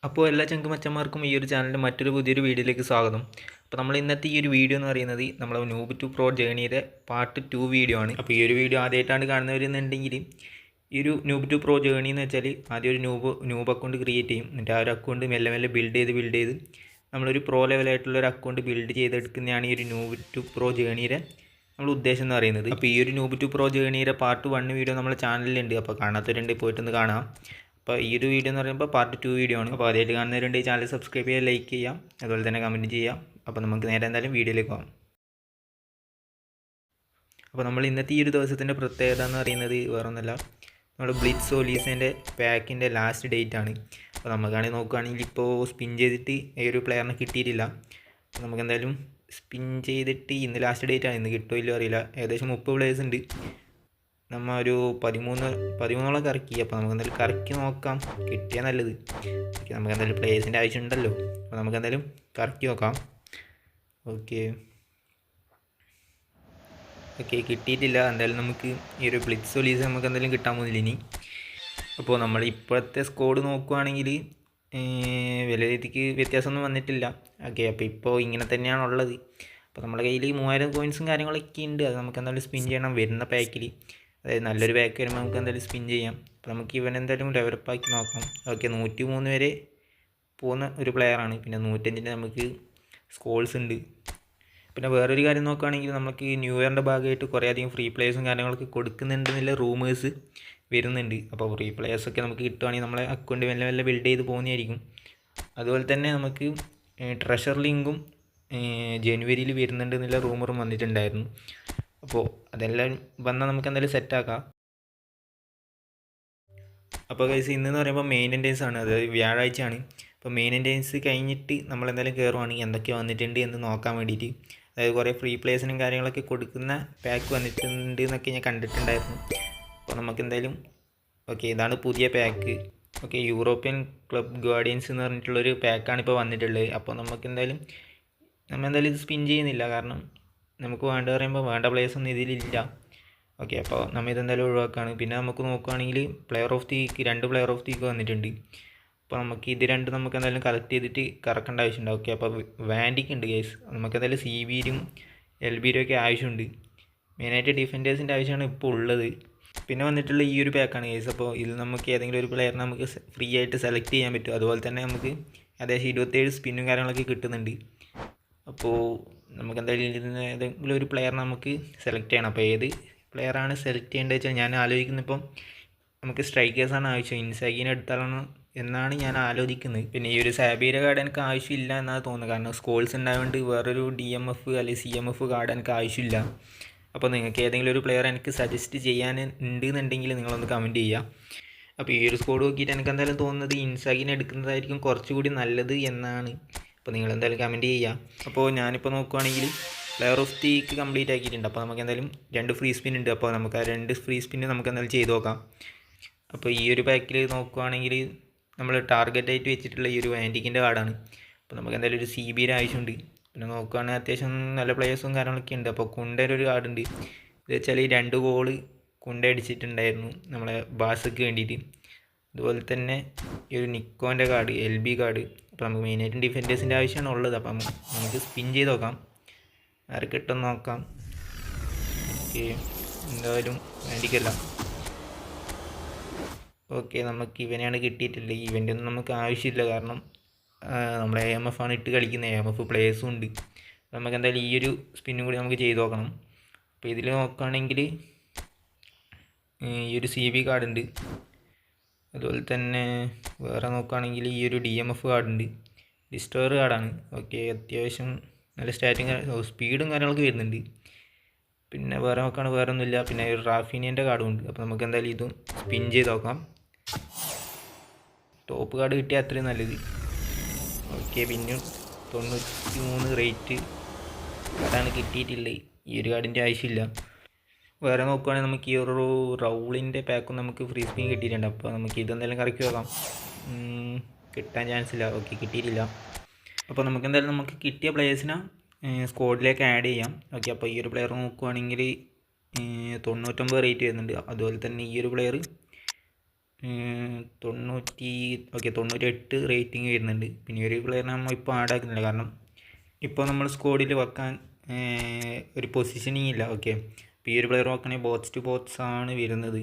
അപ്പോൾ എല്ലാ ചങ്കുമച്ചന്മാർക്കും ഈ ഒരു ചാനലിൻ്റെ മറ്റൊരു പുതിയൊരു വീഡിയോയിലേക്ക് സ്വാഗതം. അപ്പോൾ നമ്മൾ ഇന്നത്തെ ഈ ഒരു വീഡിയോ എന്ന് പറയുന്നത് നമ്മളെ ന്യൂബ് ടു പ്രോ ജേണിയുടെ പാർട്ട് 2 വീഡിയോ ആണ്. അപ്പോൾ ഈ ഒരു വീഡിയോ ആദ്യമായിട്ടാണ് കാണുന്നവരെന്നുണ്ടെങ്കിൽ ഈ ഒരു ന്യൂബ് ടു പ്രോ ജേണി എന്ന് വെച്ചാൽ ആദ്യം ഒരു ന്യൂബ് അക്കൗണ്ട് ക്രിയേറ്റ് ചെയ്യും. എന്നിട്ട് ആ ഒരു അക്കൗണ്ട് മെല്ലെ മെല്ലെ ബിൽഡ് ചെയ്ത് നമ്മളൊരു പ്രോ ലെവലായിട്ടുള്ളൊരു അക്കൗണ്ട് ബിൽഡ് ചെയ്തെടുക്കുന്നതാണ് ഈ ഒരു ന്യൂബ് ടു പ്രോ ജേണിയുടെ നമ്മൾ ഉദ്ദേശം എന്ന് പറയുന്നത്. അപ്പോൾ ഈ ഒരു ന്യൂബ് ടു പ്രോ ജേണിയുടെ പാർട്ട് 1 വീഡിയോ നമ്മുടെ ചാനലിലുണ്ട്. അപ്പോൾ കാണാത്തവരുണ്ടെങ്കിൽ പോയിട്ടൊന്ന് കാണാം. അപ്പോൾ ഈ ഒരു വീഡിയോ എന്ന് പറയുമ്പോൾ പാർട്ട് 2 വീഡിയോ ആണ്. അപ്പോൾ ആദ്യമായിട്ട് കാണുന്നവരുണ്ട് ഈ ചാനൽ സബ്സ്ക്രൈബ് ചെയ്യുക, ലൈക്ക് ചെയ്യാം, അതുപോലെ തന്നെ കമൻറ്റ് ചെയ്യാം. അപ്പോൾ നമുക്ക് നേരെ എന്തായാലും വീഡിയോയിലേക്ക് പോകാം. അപ്പോൾ നമ്മൾ ഇന്നത്തെ ഈ ഒരു ദിവസത്തിൻ്റെ പ്രത്യേകത എന്ന് പറയുന്നത് വേറൊന്നുമല്ല, നമ്മൾ ബ്ലിറ്റ്സ് ഒലീസിൻ്റെ പാക്കിൻ്റെ ലാസ്റ്റ് ഡേറ്റ് ആണ്. അപ്പോൾ നമുക്കാണെങ്കിൽ നോക്കുകയാണെങ്കിൽ ഇപ്പോൾ സ്പിൻ ചെയ്തിട്ട് ഈ ഒരു പ്ലെയറിനെ കിട്ടിയിട്ടില്ല. അപ്പോൾ നമുക്ക് എന്തായാലും സ്പിൻ ചെയ്തിട്ട് ഇന്ന് ലാസ്റ്റ് ഡേറ്റ് ആണ്. ഇന്ന് കിട്ടുമോ ഇല്ലയോ അറിയില്ല. ഏകദേശം 30 പ്ലേയേഴ്സ് ഉണ്ട്. നമ്മൾ ഒരു 13 കറക്കി. അപ്പോൾ നമുക്ക് എന്തായാലും കറക്കി നോക്കാം, കിട്ടിയാൽ നല്ലത്. നമുക്ക് എന്തായാലും പ്ലേയേഴ്സിൻ്റെ ആവശ്യമുണ്ടല്ലോ. അപ്പോൾ നമുക്ക് എന്തായാലും കറക്കി നോക്കാം. ഓക്കെ കിട്ടിയിട്ടില്ല. എന്തായാലും നമുക്ക് ഈ ഒരു ബ്ലിറ്റ്സ് ഒലീസ് നമുക്ക് എന്തായാലും കിട്ടാൻ പോകുന്നില്ല ഇനി. അപ്പോൾ നമ്മൾ ഇപ്പോഴത്തെ സ്കോഡ് നോക്കുകയാണെങ്കിൽ വലിയ രീതിക്ക് വ്യത്യാസമൊന്നും വന്നിട്ടില്ല. ഓക്കെ, അപ്പോൾ ഇപ്പോൾ ഇങ്ങനെ തന്നെയാണുള്ളത്. അപ്പോൾ നമ്മുടെ കയ്യിൽ 3000 കോയിൻസും കാര്യങ്ങളൊക്കെ ഉണ്ട്. അത് നമുക്ക് എന്തായാലും സ്പിൻ ചെയ്യണം വരുന്ന പാക്കിൽ. അതായത് നല്ലൊരു പാക്ക് വരുമ്പോൾ നമുക്ക് എന്തായാലും സ്പിൻ ചെയ്യാം. അപ്പോൾ നമുക്ക് ഇവൻ എന്തായാലും ഡെവലപ്പാക്കി നോക്കാം. ഓക്കെ, 103 വരെ പോകുന്ന ഒരു പ്ലെയറാണ്. പിന്നെ 105 നമുക്ക് സ്കോൾസ് ഉണ്ട്. പിന്നെ വേറൊരു കാര്യം നോക്കുകയാണെങ്കിൽ നമുക്ക് ന്യൂ ഇയറിൻ്റെ ഭാഗമായിട്ട് കുറേയധികം ഫ്രീ പ്ലേയേഴ്സും കാര്യങ്ങളൊക്കെ കൊടുക്കുന്നുണ്ടെന്നുള്ള റൂമേഴ്സ് വരുന്നുണ്ട്. അപ്പോൾ ഫ്രീ പ്ലേയേഴ്സൊക്കെ നമുക്ക് കിട്ടുകയാണെങ്കിൽ നമ്മളെ അക്കൗണ്ട് മെല്ലെ മെല്ലെ ബിൽഡ് ചെയ്ത് പോകുന്നതായിരിക്കും. അതുപോലെ തന്നെ നമുക്ക് ട്രഷർ ലിങ്കും ജനുവരിയിൽ വരുന്നുണ്ട് എന്നുള്ള റൂമറും വന്നിട്ടുണ്ടായിരുന്നു. അപ്പോൾ അതെല്ലാം വന്നാൽ നമുക്ക് എന്തായാലും സെറ്റാക്കാം. അപ്പോൾ ഗൈസ് ഇന്നെന്ന് പറയുമ്പോൾ മെയിൻ്റെനൻസ് ആണ്, അതായത് വ്യാഴാഴ്ചയാണ്. അപ്പോൾ മെയിൻ്റെനൻസ് കഴിഞ്ഞിട്ട് നമ്മളെന്തായാലും കയറുവാണെങ്കിൽ എന്തൊക്കെ വന്നിട്ടുണ്ട് എന്ന് നോക്കാൻ വേണ്ടിയിട്ട്. അതായത് കുറേ ഫ്രീ പ്ലേസിനും കാര്യങ്ങളൊക്കെ കൊടുക്കുന്ന പാക്ക് വന്നിട്ടുണ്ട് എന്നൊക്കെ ഞാൻ കണ്ടിട്ടുണ്ടായിരുന്നു. അപ്പോൾ നമുക്ക് എന്തായാലും ഓക്കെ, ഇതാണ് പുതിയ pack. Okay, European club guardians എന്ന് പറഞ്ഞിട്ടുള്ളൊരു പാക്കാണ് ഇപ്പോൾ വന്നിട്ടുള്ളത്. അപ്പോൾ നമുക്ക് എന്തായാലും നമ്മളെന്തായാലും ഇത് സ്പിൻ ചെയ്യുന്നില്ല, കാരണം നമുക്ക് വേണ്ട പറയുമ്പോൾ വേണ്ട പ്ലേയേഴ്സൊന്നും ഇതിലില്ല. ഓക്കെ, അപ്പോൾ നമ്മൾ ഇതെന്തായാലും ഒഴിവാക്കുകയാണ്. പിന്നെ നമുക്ക് നോക്കുകയാണെങ്കിൽ player of the week 2 player of the week വന്നിട്ടുണ്ട്. അപ്പോൾ നമുക്ക് ഇത് രണ്ടും നമുക്ക് എന്തായാലും കളക്ട് ചെയ്തിട്ട് കറക്കേണ്ട ആവശ്യമുണ്ട്. ഓക്കെ, അപ്പോൾ വാൻഡിക്ക് ഉണ്ട് കേസ്. നമുക്ക് എന്തായാലും CBയിലും LBയിലും ഒക്കെ ആവശ്യമുണ്ട്. മെയിനായിട്ട് ഡിഫൻഡേഴ്സിൻ്റെ ആവശ്യമാണ് ഇപ്പോൾ ഉള്ളത്. പിന്നെ വന്നിട്ടുള്ള ഈ ഒരു പാക്കാണ് കേസ്. അപ്പോൾ ഇതിൽ നമുക്ക് ഏതെങ്കിലും ഒരു പ്ലെയറിനെ നമുക്ക് ഫ്രീ ആയിട്ട് സെലക്ട് ചെയ്യാൻ പറ്റും. അതുപോലെ തന്നെ നമുക്ക് ഏകദേശം 27 സ്പിന്നും കാര്യങ്ങളൊക്കെ കിട്ടുന്നുണ്ട്. അപ്പോൾ നമുക്ക് എന്തായാലും ഇതിൽ നിന്ന് ഏതെങ്കിലും ഒരു പ്ലെയർ നമുക്ക് സെലക്ട് ചെയ്യണം. അപ്പോൾ ഏത് പ്ലെയറാണ് സെലക്ട് ചെയ്യേണ്ടത് വെച്ചാൽ ഞാൻ ആലോചിക്കുന്നത് ഇപ്പം നമുക്ക് സ്ട്രൈക്കേഴ്സാണ് ആവശ്യം. ഇൻസാഗിനെ എടുത്താലാണ് എന്നാണ് ഞാൻ ആലോചിക്കുന്നത്. പിന്നെ ഈ ഒരു സാബീര കാർഡ് എനിക്ക് ആവശ്യമില്ല എന്നാണ് തോന്നുന്നത്, കാരണം സ്കോൾസ് ഉണ്ടായതുകൊണ്ട് വേറൊരു DMF അല്ലെങ്കിൽ CMF കാർഡ് എനിക്ക് ആവശ്യമില്ല. അപ്പോൾ നിങ്ങൾക്ക് ഏതെങ്കിലും ഒരു പ്ലെയർ എനിക്ക് സജസ്റ്റ് ചെയ്യാൻ ഉണ്ടെന്നുണ്ടെങ്കിൽ നിങ്ങളൊന്ന് കമൻറ്റ് ചെയ്യുക. അപ്പോൾ ഈ ഒരു സ്കോഡ് നോക്കിയിട്ട് എനിക്ക് എന്തായാലും തോന്നുന്നത് ഇൻസാഗിനെ എടുക്കുന്നതായിരിക്കും കുറച്ചുകൂടി നല്ലത് എന്നാണ്. അപ്പോൾ നിങ്ങൾ എന്തായാലും കമൻറ്റ് ചെയ്യുക. അപ്പോൾ ഞാനിപ്പോൾ നോക്കുകയാണെങ്കിൽ player of the week complete ആക്കിയിട്ടുണ്ട്. അപ്പോൾ നമുക്ക് എന്തായാലും 2 ഫ്രീ സ്പിൻ ഉണ്ട്. അപ്പോൾ നമുക്ക് ആ 2 ഫ്രീ സ്പിന്ന് നമുക്ക് എന്തായാലും ചെയ്ത് നോക്കാം. അപ്പോൾ ഈ ഒരു പാക്കിൽ നോക്കുകയാണെങ്കിൽ നമ്മൾ ടാർഗറ്റായിട്ട് വെച്ചിട്ടുള്ള ഈ ഒരു വാൻഡിക്കിൻ്റെ കാർഡാണ്. അപ്പോൾ നമുക്ക് എന്തായാലും ഒരു CBയുടെ ആവശ്യമുണ്ട്. പിന്നെ നോക്കുകയാണെങ്കിൽ അത്യാവശ്യം നല്ല പ്ലേയേഴ്സും കാര്യങ്ങളൊക്കെ ഉണ്ട്. അപ്പോൾ കുണ്ടയുടെ ഒരു കാർഡുണ്ട്. ഇത് വെച്ചാൽ 2 ഗോള് കുണ്ട അടിച്ചിട്ടുണ്ടായിരുന്നു നമ്മളെ ബാസയ്ക്ക് വേണ്ടിയിട്ട്. അതുപോലെ തന്നെ ഈ ഒരു നിക്കോൻ്റെ കാർഡ് LB കാർഡ്. അപ്പോൾ നമുക്ക് മെയിനായിട്ടും ഡിഫൻഡേഴ്സിൻ്റെ ആവശ്യമാണ് ഉള്ളത്. അപ്പം നമുക്ക് സ്പിൻ ചെയ്ത് നോക്കാം, ആരെ കിട്ടും നോക്കാം. ഓക്കെ, എന്തായാലും വേണ്ടിക്കല്ല. ഓക്കെ, നമുക്ക് ഇവനെയാണ് കിട്ടിയിട്ടില്ല. ഈ ഇവൻ്റൊന്നും നമുക്ക് ആവശ്യമില്ല, കാരണം നമ്മൾ AMF ആണ് ഇട്ട് കളിക്കുന്നത്. AMF പ്ലേയേഴ്സും ഉണ്ട്. നമുക്ക് എന്തായാലും ഈ ഒരു സ്പിന്നും കൂടി നമുക്ക് ചെയ്ത് നോക്കണം. അപ്പോൾ ഇതിൽ നോക്കുകയാണെങ്കിൽ ഈ ഒരു CB കാർഡുണ്ട്. അതുപോലെ തന്നെ വേറെ നോക്കുകയാണെങ്കിൽ ഈ ഒരു DMF കാർഡുണ്ട്. ഡിസ്റ്റോർ കാർഡാണ്. ഓക്കെ, അത്യാവശ്യം നല്ല സ്പീഡും കാര്യങ്ങളൊക്കെ വരുന്നുണ്ട്. പിന്നെ വേറെ നോക്കുകയാണെങ്കിൽ വേറെ ഒന്നുമില്ല. പിന്നെ ഒരു റാഫീനിയൻ്റെ കാർഡും ഉണ്ട്. അപ്പോൾ നമുക്ക് എന്തായാലും ഇതും സ്പിൻ ചെയ്ത് നോക്കാം. ടോപ്പ് കാർഡ് കിട്ടിയാൽ അത്രയും നല്ലത്. ഓക്കെ, പിന്നെ 93 റേറ്റ് കാർഡാണ് കിട്ടിയിട്ടുള്ളത്. ഈ ഒരു കാർഡിൻ്റെ ആവശ്യമില്ല. വേറെ നോക്കുകയാണെങ്കിൽ നമുക്ക് ഈ ഒരു റൗളിൻ്റെ പാക്കും നമുക്ക് ഫ്രീ സ്പിൻ കിട്ടിയിട്ടുണ്ട്. അപ്പോൾ നമുക്ക് ഇതെന്തായാലും കറക്കി നോക്കാം. കിട്ടാൻ ചാൻസ് ഇല്ല. ഓക്കെ, കിട്ടിയിട്ടില്ല. അപ്പോൾ നമുക്ക് എന്തായാലും നമുക്ക് കിട്ടിയ പ്ലേയേഴ്സിനെ സ്ക്വാഡിലേക്ക് ആഡ് ചെയ്യാം. ഓക്കെ, അപ്പോൾ ഈ ഒരു പ്ലെയർ നോക്കുകയാണെങ്കിൽ 99 റേറ്റ് വരുന്നുണ്ട്. അതുപോലെ തന്നെ ഈ ഒരു പ്ലെയർ തൊണ്ണൂറ്റി ഓക്കെ 98 റേറ്റിംഗ് വരുന്നുണ്ട്. പിന്നെ ഒരു പ്ലെയറിനെ നമ്മൾ ഇപ്പോൾ ആഡാക്കുന്നില്ല, കാരണം ഇപ്പോൾ നമ്മൾ സ്ക്വാഡിൽ വെക്കാൻ ഒരു പൊസിഷനിങ് ഇല്ല. ഓക്കെ, അപ്പോൾ ഈ ഒരു പ്ലെയർ നോക്കണമെങ്കിൽ ബോക്സ് ടു ബോക്സ് ആണ് വരുന്നത്.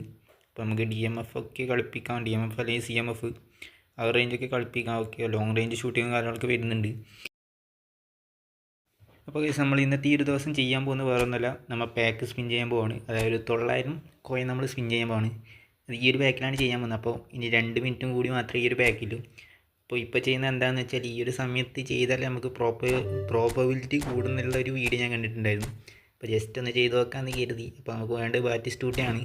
അപ്പോൾ നമുക്ക് DMF ഒക്കെ കളിപ്പിക്കാം, DMF അല്ലെങ്കിൽ CMF ആ റേഞ്ചൊക്കെ കളിപ്പിക്കാം. ഓക്കെ, ലോങ് റേഞ്ച് ഷൂട്ടിങ്ങും കാര്യങ്ങളൊക്കെ വരുന്നുണ്ട്. അപ്പോൾ നമ്മൾ ഇന്നത്തെ ഈ ഒരു ദിവസം ചെയ്യാൻ പോകുന്നത് വേറെ ഒന്നുമല്ല, നമ്മൾ പാക്ക് സ്പിൻ ചെയ്യാൻ പോവാണ്. അതായത് 900 കോയിൻ നമ്മൾ സ്പിൻ ചെയ്യാൻ പോവാണ്. അത് ഈ ഒരു പാക്കിലാണ് ചെയ്യാൻ പോകുന്നത്. അപ്പോൾ ഇനി 2 മിനിറ്റും കൂടി മാത്രമേ ഈ ഒരു പാക്കില്ലൂ. അപ്പോൾ ഇപ്പോൾ ചെയ്യുന്നത് എന്താണെന്ന് വെച്ചാൽ, ഈ ഒരു സമയത്ത് ചെയ്താലേ നമുക്ക് പ്രോബബിലിറ്റി കൂടുന്നുള്ള ഒരു വീഡിയോ ഞാൻ കണ്ടിട്ടുണ്ടായിരുന്നു. അപ്പോൾ ജസ്റ്റ് ഒന്ന് ചെയ്ത് നോക്കാമെന്ന് കരുതി. അപ്പോൾ നമുക്ക് വേണ്ടത് ബാറ്റിസ്റ്റൂട്ടയാണ്.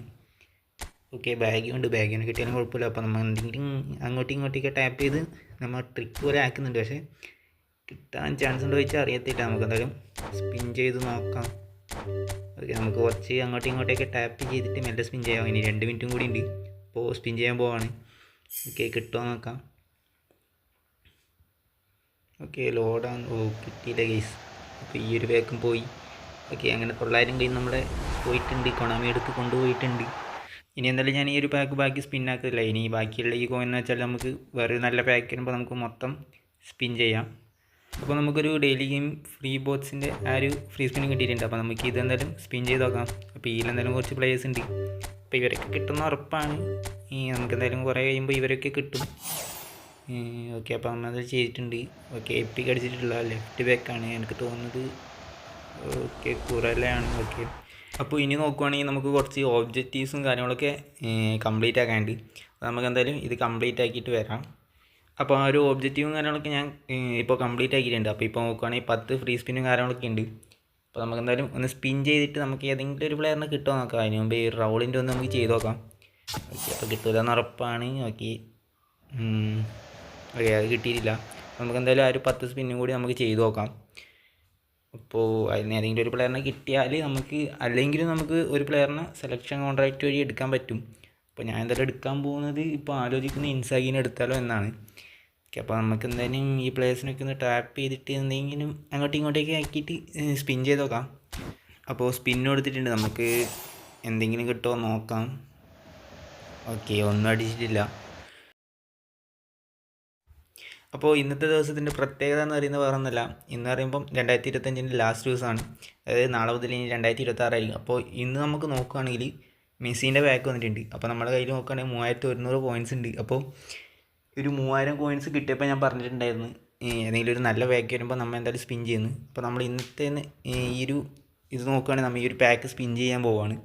ഓക്കെ, ബാഗുണ്ട്, ബാഗിന് കിട്ടിയാലും കുഴപ്പമില്ല. അപ്പോൾ നമ്മൾ എന്തെങ്കിലും അങ്ങോട്ടും ഇങ്ങോട്ടേക്ക് ടാപ്പ് ചെയ്ത് നമ്മൾ ട്രിക്ക് പോലെ ആക്കുന്നുണ്ട്. പക്ഷേ കിട്ടാൻ ചാൻസ് ഉണ്ടോ ചോദിച്ചാൽ അറിയത്തില്ല. നമുക്ക് എന്തായാലും സ്പിൻ ചെയ്ത് നോക്കാം. ഓക്കെ, നമുക്ക് കുറച്ച് അങ്ങോട്ടും ഇങ്ങോട്ടേക്ക് ടാപ്പ് ചെയ്തിട്ട് മെല്ലെ സ്പിൻ ചെയ്യാം. ഇനി 2 മിനിറ്റും കൂടി ഉണ്ട്. അപ്പോൾ സ്പിൻ ചെയ്യാൻ പോവാണ്. ഓക്കെ, കിട്ടുമോ നോക്കാം. ഓക്കെ, ലോഡാണ്. ഓ, കിട്ടിയില്ല ഗൈസ്. അപ്പോൾ ഈ ഒരു ബാക്കും പോയി. ഓക്കെ, അങ്ങനെ 900 കയ്യിൽ നമ്മളെ പോയിട്ടുണ്ട്, കൊണാമി എടുത്ത് കൊണ്ടുപോയിട്ടുണ്ട്. ഇനി എന്തായാലും ഞാൻ ഈ ഒരു പാക്ക് ബാക്കി സ്പിന്നാക്കില്ല. ഇനി ബാക്കിയുള്ള ഈ കോയിൻ എന്ന് വെച്ചാൽ നമുക്ക് വേറെ നല്ല പാക്ക് വരുമ്പോൾ നമുക്ക് മൊത്തം സ്പിൻ ചെയ്യാം. അപ്പോൾ നമുക്കൊരു ഡെയിലി ഗെയിം ഫ്രീ ബോട്ട്സിൻ്റെ ആ ഒരു ഫ്രീ സ്പിന്നും കിട്ടിയിട്ടുണ്ട്. അപ്പോൾ നമുക്ക് ഇതെന്തായാലും സ്പിൻ ചെയ്ത് നോക്കാം. അപ്പോൾ ഇതിലെന്തായാലും കുറച്ച് പ്ലേയേഴ്സ് ഉണ്ട്. അപ്പോൾ ഇവരൊക്കെ കിട്ടുന്ന ഉറപ്പാണ്. നമുക്ക് എന്തായാലും കുറേ കഴിയുമ്പോൾ ഇവരൊക്കെ കിട്ടും. ഓക്കെ, അപ്പോൾ നമ്മളത് ചെയ്തിട്ടുണ്ട്. ഓക്കെ, എപ്പിക്ക് അടിച്ചിട്ടുള്ള ലെഫ്റ്റ് ബാക്കാണ് എനിക്ക് തോന്നുന്നത്. ഓക്കെ, കുറലാണ്. ഓക്കെ, അപ്പോൾ ഇനി നോക്കുവാണെങ്കിൽ നമുക്ക് കുറച്ച് ഓബ്ജക്റ്റീവ്സും കാര്യങ്ങളൊക്കെ കംപ്ലീറ്റ് ആക്കാനുണ്ട്. അപ്പോൾ നമുക്ക് എന്തായാലും ഇത് കംപ്ലീറ്റ് ആക്കിയിട്ട് വരാം. അപ്പോൾ ആ ഒരു ഒബ്ജക്റ്റീവും കാര്യങ്ങളൊക്കെ ഞാൻ ഇപ്പോൾ കംപ്ലീറ്റ് ആക്കിയിട്ടുണ്ട്. അപ്പോൾ ഇപ്പോൾ നോക്കുകയാണെങ്കിൽ 10 ഫ്രീ സ്പിന്നും കാര്യങ്ങളൊക്കെ ഉണ്ട്. അപ്പോൾ നമുക്ക് എന്തായാലും ഒന്ന് സ്പിൻ ചെയ്തിട്ട് നമുക്ക് ഏതെങ്കിലും ഒരു പ്ലെയറിനെ കിട്ടുമോ നോക്കാം. അതിന് മുമ്പ് ഈ റൗളിൻ്റെ ഒന്ന് നമുക്ക് ചെയ്ത് നോക്കാം. ഓക്കെ, അപ്പോൾ കിട്ടില്ലെന്ന് ഉറപ്പാണ്. ഓക്കെ, ഓക്കെ, അത് കിട്ടിയിട്ടില്ല. നമുക്ക് എന്തായാലും ആ ഒരു 10 സ്പിന്നും കൂടി നമുക്ക് ചെയ്ത് നോക്കാം. അപ്പോൾ അതിന് ഏതെങ്കിലും ഒരു പ്ലെയറിനെ കിട്ടിയാൽ നമുക്ക്, അല്ലെങ്കിലും നമുക്ക് ഒരു പ്ലെയറിനെ സെലക്ഷൻ കോൺട്രാക്റ്റ് വഴി എടുക്കാൻ പറ്റും. അപ്പോൾ ഞാൻ എന്തായാലും എടുക്കാൻ പോകുന്നത്, ഇപ്പോൾ ആലോചിക്കുന്ന ഇൻസാഗിനെ എടുത്താലോ എന്നാണ്. ഓക്കെ, അപ്പോൾ നമുക്ക് എന്തായാലും ഈ പ്ലേയേഴ്സിനൊക്കെ ഒന്ന് ടാപ്പ് ചെയ്തിട്ട് എന്തെങ്കിലും അങ്ങോട്ടും ഇങ്ങോട്ടേക്ക് ആക്കിയിട്ട് സ്പിൻ ചെയ്ത് നോക്കാം. അപ്പോൾ സ്പിൻ കൊടുത്തിട്ടുണ്ട്, നമുക്ക് എന്തെങ്കിലും കിട്ടുമോ നോക്കാം. ഓക്കെ, ഒന്നും അടിച്ചിട്ടില്ല. അപ്പോൾ ഇന്നത്തെ ദിവസത്തിൻ്റെ പ്രത്യേകത എന്ന് പറയുന്നത് വേറെ ഒന്നുമല്ല. ഇന്ന് പറയുമ്പം 2025 ലാസ്റ്റ് ദിവസമാണ്. അതായത് നാളെ മുതൽ ഇനി 2026 ആയിരിക്കും. അപ്പോൾ ഇന്ന് നമുക്ക് നോക്കുകയാണെങ്കിൽ മെസ്സിൻ്റെ ബാക്ക് വന്നിട്ടുണ്ട്. അപ്പോൾ നമ്മുടെ കയ്യിൽ നോക്കുകയാണെങ്കിൽ 3100 കോയിൻസ് ഉണ്ട്. അപ്പോൾ ഒരു 3000 കോയിൻസ് കിട്ടിയപ്പോൾ ഞാൻ പറഞ്ഞിട്ടുണ്ടായിരുന്നു, ഏതെങ്കിലും ഒരു നല്ല പാക്ക് വരുമ്പോൾ നമ്മൾ എന്തായാലും സ്പിൻ ചെയ്യുന്നു. അപ്പോൾ നമ്മൾ ഇന്നത്തെ ഈ ഒരു ഇത് നോക്കുകയാണെങ്കിൽ നമ്മൾ ഈ ഒരു പാക്ക് സ്പിൻ ചെയ്യാൻ പോവുകയാണ്.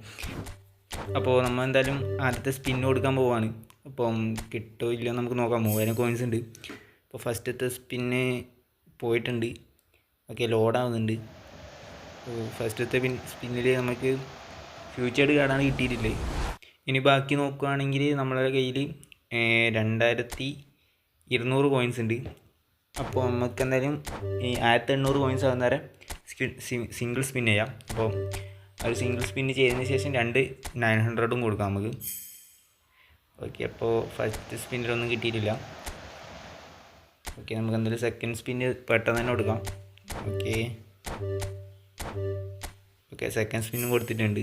അപ്പോൾ നമ്മൾ എന്തായാലും ആദ്യത്തെ സ്പിൻ കൊടുക്കാൻ പോവുകയാണ്. അപ്പം കിട്ടുമോ ഇല്ലയോ നമുക്ക് നോക്കാം. 3000 കോയിൻസ് ഉണ്ട്. അപ്പോൾ ഫസ്റ്റത്തെ സ്പിന്ന് പോയിട്ടുണ്ട്. ഓക്കെ, ലോഡാവുന്നുണ്ട്. ഫസ്റ്റത്തെ സ്പിന്നിൽ നമുക്ക് ഫ്യൂച്ചേർഡ് കാർഡാണ് കിട്ടിയിട്ടില്ലേ. ഇനി ബാക്കി നോക്കുകയാണെങ്കിൽ നമ്മുടെ കയ്യിൽ 2200 കോയിൻസ് ഉണ്ട്. അപ്പോൾ നമുക്ക് എന്തായാലും ഈ 1800 കോയിൻസ് ആകുന്ന നേരം സിംഗിൾ സ്പിൻ ചെയ്യാം. അപ്പോൾ ഒരു സിംഗിൾ സ്പിന്ന് ചെയ്തതിന് ശേഷം 2 900 കൊടുക്കാം നമുക്ക്. ഓക്കെ, അപ്പോൾ ഫസ്റ്റ് സ്പിന്നിലൊന്നും കിട്ടിയിട്ടില്ല. ഓക്കെ, നമുക്ക് എന്തായാലും സെക്കൻഡ് സ്പിന്ന് പെട്ടെന്ന് തന്നെ കൊടുക്കാം. ഓക്കെ, ഓക്കെ, സെക്കൻഡ് സ്പിന്നും കൊടുത്തിട്ടുണ്ട്,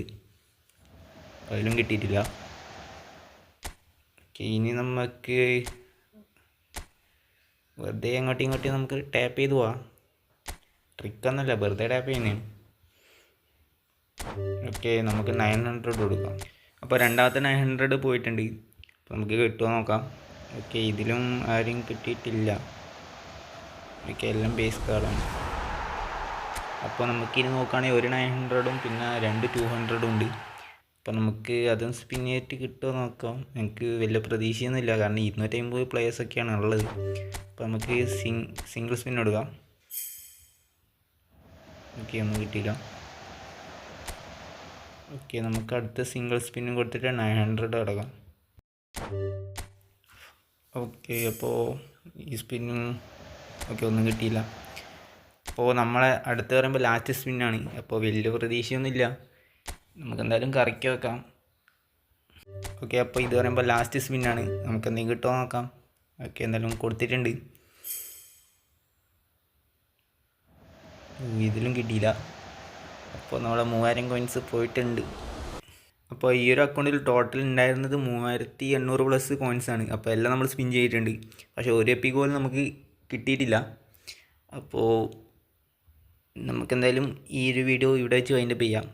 അതിലും കിട്ടിയിട്ടില്ല. ഓക്കെ, ഇനി നമുക്ക് വെറുതെ അങ്ങോട്ടും ഇങ്ങോട്ടും നമുക്ക് ടാപ്പ് ചെയ്ത് പോവാം. ട്രിക്കൊന്നുമല്ല, വെറുതെ ടാപ്പ് ചെയ്യുന്നതാണ്. ഓക്കെ, നമുക്ക് 900 കൊടുക്കാം. അപ്പോൾ രണ്ടാമത്തെ 900 പോയിട്ടുണ്ട്. അപ്പോൾ നമുക്ക് കിട്ടുമോ നോക്കാം. ഓക്കെ, ഇതിലും ആരും കിട്ടിയിട്ടില്ല. ഓക്കെ, എല്ലാം ബേസ് കാർഡാണ്. അപ്പോൾ നമുക്കിനി നോക്കുകയാണെങ്കിൽ ഒരു 900ഉം പിന്നെ 2 200ഉം ഉണ്ട്. അപ്പോൾ നമുക്ക് അതും സ്പിൻ ചെയ്തിട്ട് കിട്ടുമോ നോക്കാം. എനിക്ക് വലിയ പ്രതീക്ഷയൊന്നുമില്ല, കാരണം 250 പ്ലേയേഴ്സൊക്കെയാണ് ഉള്ളത്. അപ്പോൾ നമുക്ക് സിംഗിൾ സ്പിൻ കൊടുക്കാം. ഓക്കെ, ഒന്നും കിട്ടിയില്ല. ഓക്കെ, നമുക്ക് അടുത്ത സിംഗിൾ സ്പിന്നും കൊടുത്തിട്ട് 900 അടക്കാം. ഓക്കെ, അപ്പോൾ ഈ സ്പിന്നും ഓക്കെ, ഒന്നും കിട്ടിയില്ല. അപ്പോൾ നമ്മളെ അടുത്ത് പറയുമ്പോൾ ലാസ്റ്റ് സ്പിന്നാണ്. അപ്പോൾ വലിയ പ്രതീക്ഷയൊന്നുമില്ല, നമുക്ക് എന്തായാലും കറക്കി വെക്കാം. ഓക്കെ, അപ്പോൾ ഇത് പറയുമ്പോൾ ലാസ്റ്റ് സ്പിന്നാണ്, നമുക്ക് എന്തെങ്കിലും കിട്ടുമോ നോക്കാം. ഓക്കെ, എന്തായാലും കൊടുത്തിട്ടുണ്ട്. ഇതിലും കിട്ടിയില്ല. അപ്പോൾ നമ്മളെ 3000 കോയിൻസ് പോയിട്ടുണ്ട്. അപ്പോൾ ഈ ഒരു അക്കൗണ്ടിൽ ടോട്ടൽ ഉണ്ടായിരുന്നത് 3800 പ്ലസ് കോയിൻസാണ്. അപ്പോൾ എല്ലാം നമ്മൾ സ്പിൻ ചെയ്തിട്ടുണ്ട്. പക്ഷേ ഒരു എപ്പിക് പോലും നമുക്ക് കിട്ടിയിട്ടില്ല. അപ്പോൾ നമുക്കെന്തായാലും ഈ ഒരു വീഡിയോ ഇവിടെ വെച്ച് വൈൻഡപ്പ് ചെയ്യാം.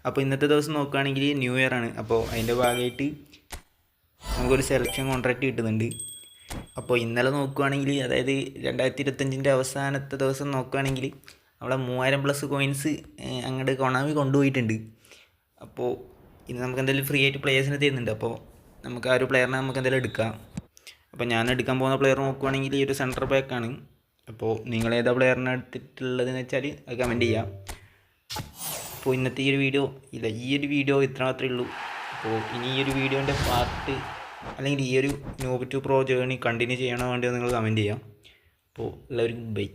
അപ്പോൾ ഇന്നത്തെ ദിവസം നോക്കുകയാണെങ്കിൽ ന്യൂ ഇയർ ആണ്. അപ്പോൾ അതിൻ്റെ ഭാഗമായിട്ട് നമുക്കൊരു സെലക്ഷൻ കോൺട്രാക്റ്റ് കിട്ടുന്നുണ്ട്. അപ്പോൾ ഇന്നലെ നോക്കുകയാണെങ്കിൽ, അതായത് 2025 അവസാനത്തെ ദിവസം നോക്കുകയാണെങ്കിൽ നമ്മളെ 3000 പ്ലസ് കോയിൻസ് അങ്ങോട്ട് കൊണാമി കൊണ്ടുപോയിട്ടുണ്ട്. അപ്പോൾ ഇന്ന് നമുക്ക് എന്തായാലും ഫ്രീ ആയിട്ട് പ്ലേയേഴ്സിനെ തരുന്നുണ്ട്. അപ്പോൾ നമുക്ക് ആ ഒരു പ്ലെയറിനെ നമുക്ക് എന്തായാലും എടുക്കാം. അപ്പോൾ ഞാൻ എടുക്കാൻ പോകുന്ന പ്ലെയർ നോക്കുകയാണെങ്കിൽ ഈ ഒരു സെൻറ്റർ ബാക്കാണ്. അപ്പോൾ നിങ്ങൾ ഏതാ പ്ലെയറിനെ എടുത്തിട്ടുള്ളതെന്ന് വെച്ചാൽ അത് കമൻറ്റ് ചെയ്യാം. അപ്പോൾ ഇന്നത്തെ ഈ ഒരു വീഡിയോ ഇത്ര മാത്രമേ ഉള്ളൂ. അപ്പോൾ ഇനി ഈ ഒരു വീഡിയോൻ്റെ പാർട്ട് അല്ലെങ്കിൽ ഈ ഒരു noob2pro ജേർണി കണ്ടിന്യൂ ചെയ്യണോ വേണ്ടിയോ നിങ്ങൾ കമൻറ്റ് ചെയ്യാം. അപ്പോൾ എല്ലാവർക്കും ബൈ.